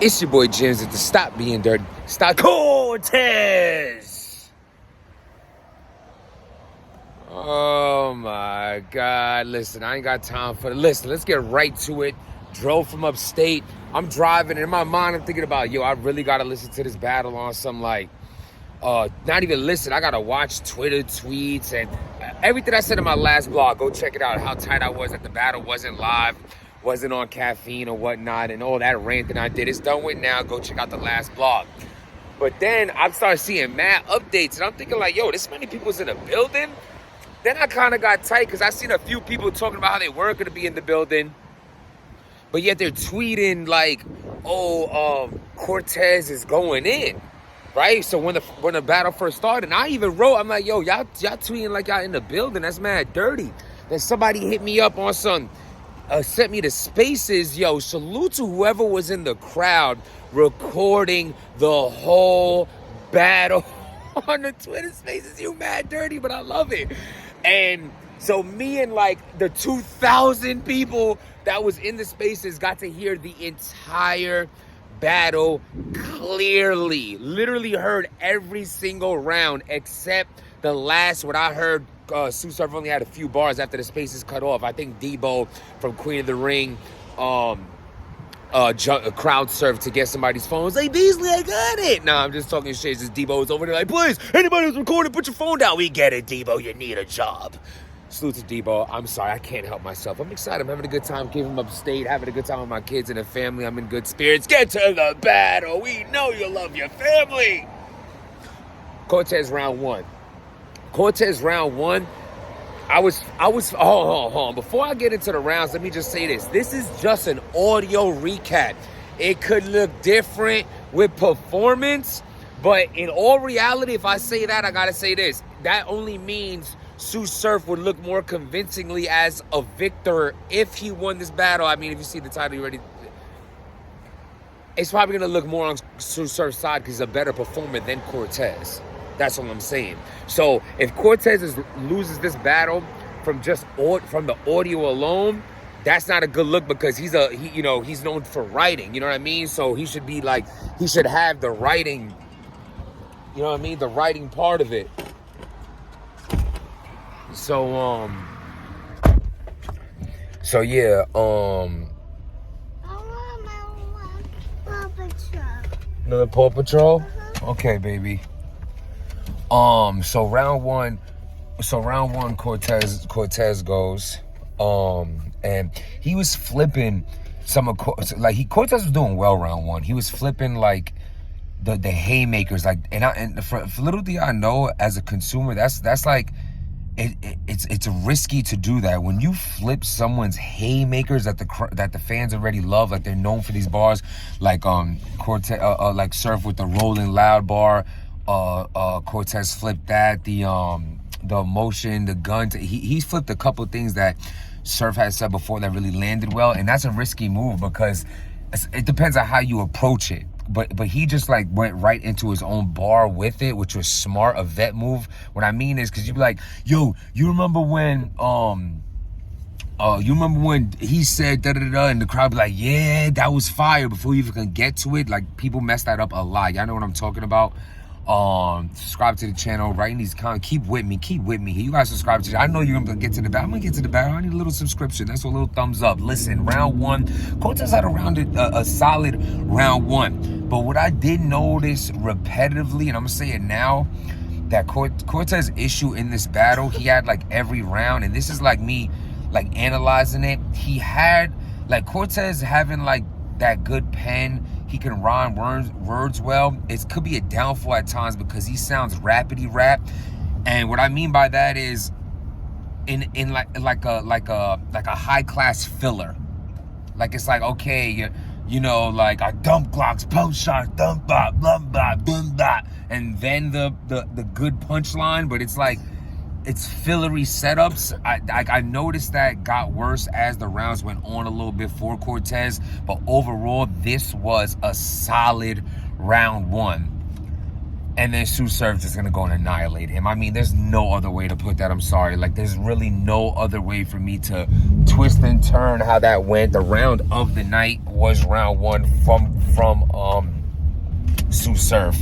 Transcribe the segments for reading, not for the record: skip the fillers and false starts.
It's your boy James at the Stop Being Dirty. Stop Cortez! Oh my God. Listen, I ain't got time for it. Listen, let's get right to it. Drove from upstate. I'm driving, and in my mind, I'm thinking about, I really got to listen to this battle on some, not even listen. I got to watch Twitter tweets and everything I said in my last blog. Go check it out, how tight I was that the battle wasn't live, wasn't on caffeine or whatnot, and all that ranting I did. It's done with now. Go check out the last blog. But then I started seeing mad updates, and I'm thinking this many people's in the building? Then I kind of got tight because I seen a few people talking about how they weren't going to be in the building, but yet they're tweeting Cortez is going in, right? So when the battle first started, and I even wrote, I'm like, y'all tweeting like y'all in the building. That's mad dirty. Then somebody hit me up on some, sent me the spaces. Salute to whoever was in the crowd recording the whole battle on the Twitter spaces. You mad dirty, but I love it. And so me and the 2,000 people that was in the spaces got to hear the entire battle clearly. Literally heard every single round except the last. What I heard, Sue Surf only had a few bars after the spaces cut off. I think Debo from Queen of the Ring crowd surfed to get somebody's phone. It's like, Beasley, I got it. Nah, I'm just talking shit. Just Debo's over there like, please, anybody who's recording, put your phone down. We get it, Debo. You need a job. Salute to Debo. I'm sorry, I can't help myself. I'm excited. I'm having a good time. Came from upstate, having a good time with my kids and their family. I'm in good spirits. Get to the battle. We know you love your family. Cortez round one. Hold on. Before I get into the rounds, let me just say this. This is just an audio recap. It could look different with performance, but in all reality, if I say that, I gotta say this. That only means Sue Surf would look more convincingly as a victor if he won this battle. I mean, if you see the title, you already... It's probably gonna look more on Sue Surf's side because he's a better performer than Cortez. That's what I'm saying. So if Cortez loses this battle from the audio alone, that's not a good look because he's known for writing. You know what I mean? So he should be he should have the writing. You know what I mean? The writing part of it. So yeah. Another Paw Patrol? Okay, baby. So round one, Cortez goes, and he was flipping Cortez was doing well round one. He was flipping the haymakers, and for little do I know as a consumer, that's it's risky to do that. When you flip someone's haymakers that the fans already love, they're known for these bars, Cortez, Surf with the Rolling Loud bar. Cortez flipped that, the motion, the gun. He's flipped a couple things that Surf had said before that really landed well, and that's a risky move because it depends on how you approach it. But he just went right into his own bar with it, which was smart, a vet move. What I mean is, because you'd be like, yo, you remember when he said da-da-da-da, and the crowd be like, yeah, that was fire, before you even can get to it. People mess that up a lot. Y'all know what I'm talking about. Subscribe to the channel, writing these comments. Keep with me. You guys subscribe to it. I know you're gonna get to the battle. I'm gonna get to the battle. I need a little subscription. That's a little thumbs up. Listen, round one, Cortez had a solid round one. But what I did notice repetitively, and I'm gonna say it now, that Cortez's issue in this battle, he had every round, and this is me analyzing it. He had Cortez having that good pen. He can rhyme words well. It could be a downfall at times because he sounds rapidy rap. And what I mean by that is in a high class filler. It's okay, I dump Glocks, pump shots, dump bop, blum bop, boom bop, and then the good punchline, but it's it's fillery setups. I noticed that got worse as the rounds went on a little bit for Cortez, but overall, this was a solid round one. And then Sue Surf is going to go and annihilate him. I mean, there's no other way to put that. I'm sorry. Like, there's really no other way for me to twist and turn how that went. The round of the night was round one from Sue Surf.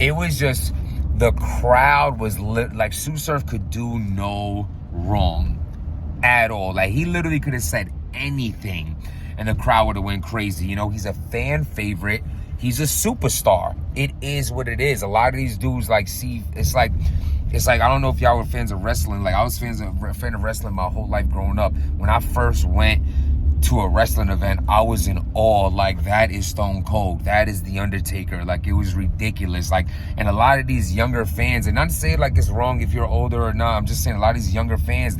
It was just, the crowd was lit. Like, Sue Surf could do no wrong at all. Like, he literally could have said anything and the crowd would have went crazy. You know, he's a fan favorite. He's a superstar. It is what it is. A lot of these dudes, like, see, it's like, I don't know if y'all were fans of wrestling. Like, I was a fan of wrestling my whole life growing up. When I first went to a wrestling event, I was in awe. Like, that is Stone Cold. That is The Undertaker. Like, it was ridiculous. Like, and a lot of these younger fans, and not to say like it's wrong if you're older or not, I'm just saying a lot of these younger fans,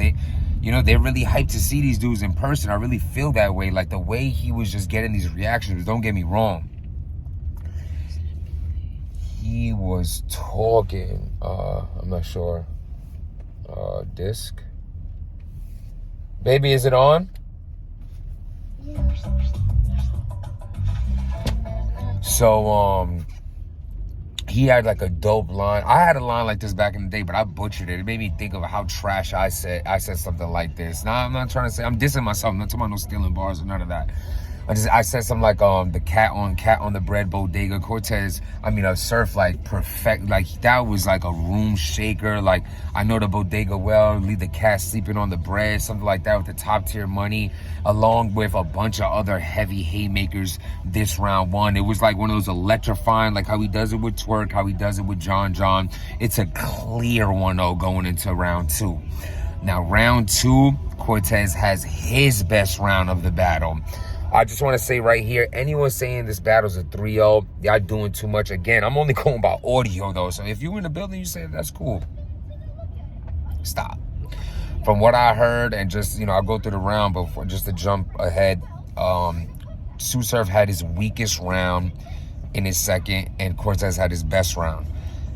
you know, they're really hyped to see these dudes in person. I really feel that way. Like, the way he was just getting these reactions, don't get me wrong. He was talking, I'm not sure, disc. Baby, is it on? So, he had like a dope line. I had a line like this back in the day, but I butchered it. It made me think of how trash I said something like this. Now, I'm not trying to say, I'm dissing myself. I'm not talking about no stealing bars or none of that. I said something like the cat on the bread bodega. Cortez, I mean, a Surf, like, perfect. Like, that was like a room shaker. Like, I know the bodega well. Leave the cat sleeping on the bread, something like that, with the top tier money, along with a bunch of other heavy haymakers this round one. It was like one of those electrifying, like how he does it with Twerk, how he does it with John. It's a clear 1-0 going into round two. Now, round two, Cortez has his best round of the battle. I just want to say right here, anyone saying this battle's a 3-0, y'all doing too much. Again, I'm only going by audio, though. So if you in the building, you say that's cool. Stop. From what I heard, and just, you know, I'll go through the round, but just to jump ahead, Sue Surf had his weakest round in his second, and Cortez had his best round.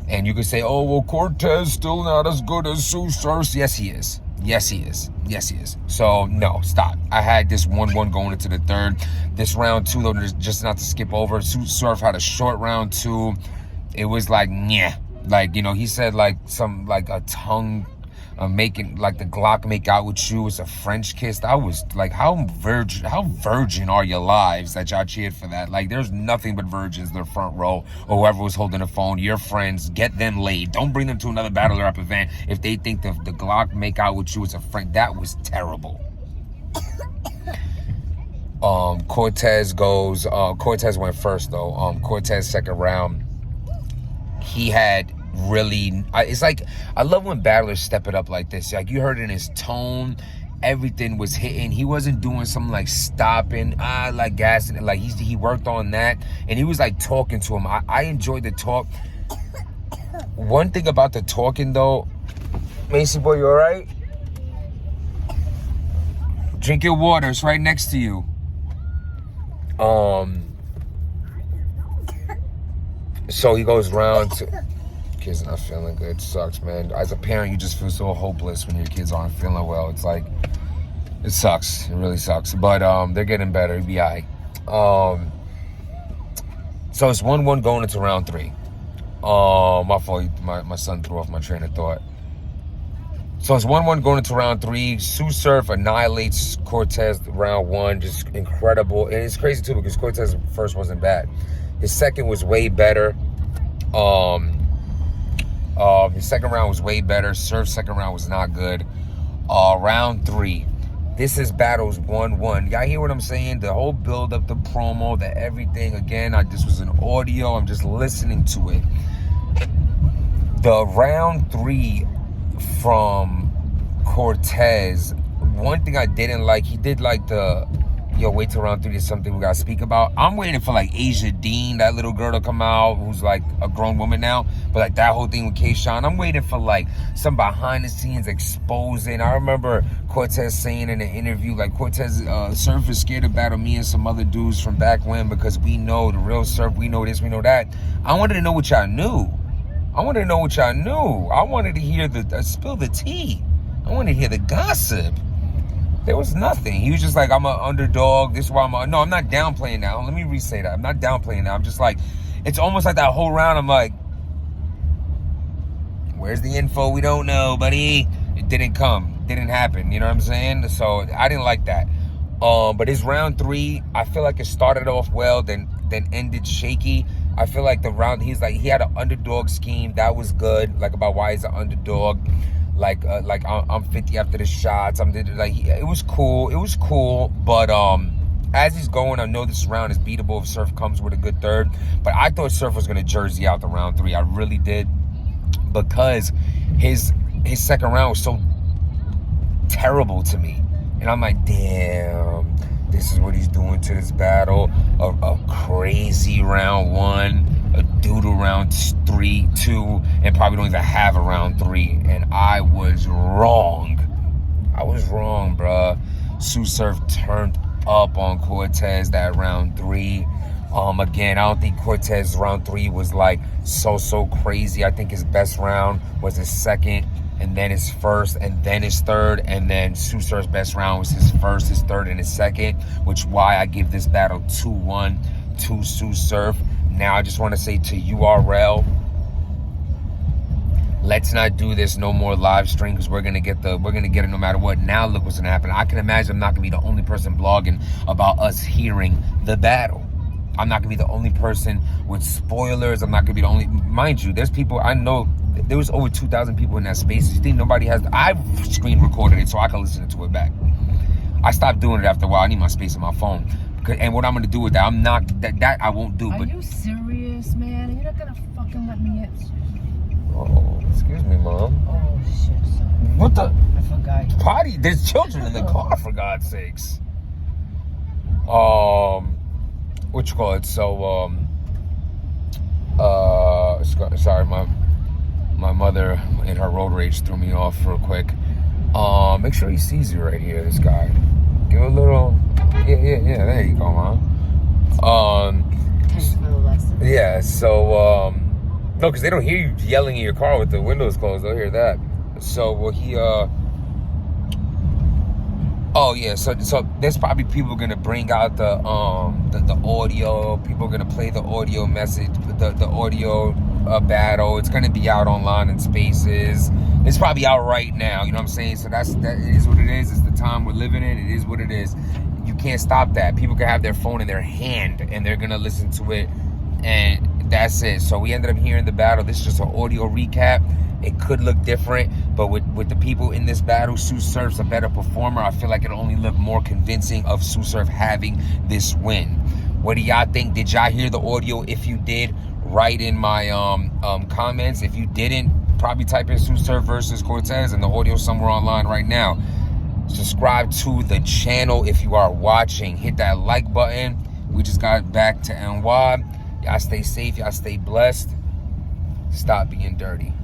And you could say, oh, well, Cortez still not as good as Sue Surf. Yes, he is. Yes, he is. Yes, he is. So, no, stop. I had this 1-1 going into the third. This round two, though, just not to skip over, Sue Surf had a short round two. It was like, yeah. Like, you know, he said, like, some, like, a tongue making, like, the Glock make out with you. It's a French kiss. I was like, how virgin are your lives that y'all cheered for that? Like, there's nothing but virgins in the front row, or whoever was holding the phone. Your friends, get them laid. Don't bring them to another battle rap event if they think the Glock make out with you is a friend. That was terrible. Cortez went first, though. Cortez second round, he had really, it's like, I love when battlers step it up like this. Like, you heard in his tone, everything was hitting. He wasn't doing something like stopping, like gassing. Like, he worked on that, and he was like talking to him. I enjoyed the talk. One thing about the talking, though, Macy boy, you all right? Drink your water. It's right next to you. So he goes round to, kid's not feeling good. Sucks, man. As a parent, you just feel so hopeless when your kids aren't feeling well. It's like, it sucks. It really sucks. But they're getting better. It'll be all right. So it's 1-1 going into round three. My fault. My son threw off my train of thought. So it's 1-1 going into round three. Sue Surf annihilates Cortez round one. Just incredible. And it's crazy, too, because Cortez's first wasn't bad. His second was way better. His second round was way better. Surf's second round was not good. Round three. This is battles 1-1. Y'all hear what I'm saying? The whole build up, the promo, the everything. Again, this was an audio. I'm just listening to it. The round three from Cortez, one thing I didn't like, he did like the, wait till round three is something we gotta speak about. I'm waiting for like Asia Dean, that little girl, to come out, who's like a grown woman now. But like that whole thing with K-Shine, I'm waiting for like some behind the scenes exposing. I remember Cortez saying in an interview, like, Cortez, Surf is scared to battle me and some other dudes from back when, because we know the real Surf, we know this, we know that. I wanted to know what y'all knew. I wanted to hear spill the tea. I wanted to hear the gossip. There was nothing. He was just like, I'm an underdog. This is why no, I'm not downplaying that. Let me re-say that. I'm not downplaying that. I'm just like, it's almost like that whole round. I'm like, Where's the info? We don't know, buddy. It didn't come. Didn't happen. You know what I'm saying? So I didn't like that. But his round 3, I feel like it started off well, then ended shaky. I feel like the round, he had an underdog scheme that was good, like about why he's an underdog, like I'm 50 after the shots. It was cool. But as he's going, I know this round is beatable if Surf comes with a good third. But I thought Surf was gonna jersey out the round 3. I really did, because his second round was so terrible to me. And I'm like, damn, this is what he's doing to this battle. A crazy round 1, a doodle round 3, 2, and probably don't even have a round 3. And I was wrong. Bruh. Sue Surf turned up on Cortez that round 3. Again, I don't think Cortez round 3 was like so crazy. I think his best round was his second, and then his first, and then his third, and then Sue Surf's best round was his first, his third, and his second, which why I give this battle 2-1 to Sue Surf. Now I just want to say to URL, let's not do this no more live stream, because we're gonna get it no matter what. Now look what's gonna happen. I can imagine I'm not gonna be the only person blogging about us hearing the battle. I'm not gonna be the only person with spoilers. I'm not gonna be the only, mind you, there's people, I know there was over 2,000 people in that space. You think nobody has, I've screen recorded it so I can listen to it back. I stopped doing it after a while. I need my space on my phone. And what I'm gonna do with that, I'm not, that I won't do. Are you serious, man? You're not gonna fucking let me in? Oh, excuse me, Mom. Oh, shit, son. What the? I forgot. Potty, there's children in the car, for God's sakes. What you call it? So, sorry, my mother in her road rage threw me off real quick. Make sure he sees you right here, this guy. Give a little, yeah, there you go, Mom. Thanks for the lesson. Yeah, so, no, because they don't hear you yelling in your car with the windows closed. They'll hear that. So, well, he, oh yeah, so there's probably people gonna bring out the audio. People are gonna play the audio message, the audio battle. It's gonna be out online in spaces. It's probably out right now. You know what I'm saying? So that is what it is. It's the time we're living in. It is what it is. You can't stop that. People can have their phone in their hand and they're gonna listen to it, and that's it. So we ended up hearing the battle. This is just an audio recap. It could look different, but with the people in this battle, Sue Surf's a better performer. I feel like it'll only look more convincing of Sue Surf having this win. What do y'all think? Did y'all hear the audio? If you did, write in my comments. If you didn't, probably type in Sue Surf versus Cortez, and the audio somewhere online right now. Subscribe to the channel if you are watching. Hit that like button. We just got back to NY. Y'all stay safe. Y'all stay blessed. Stop being dirty.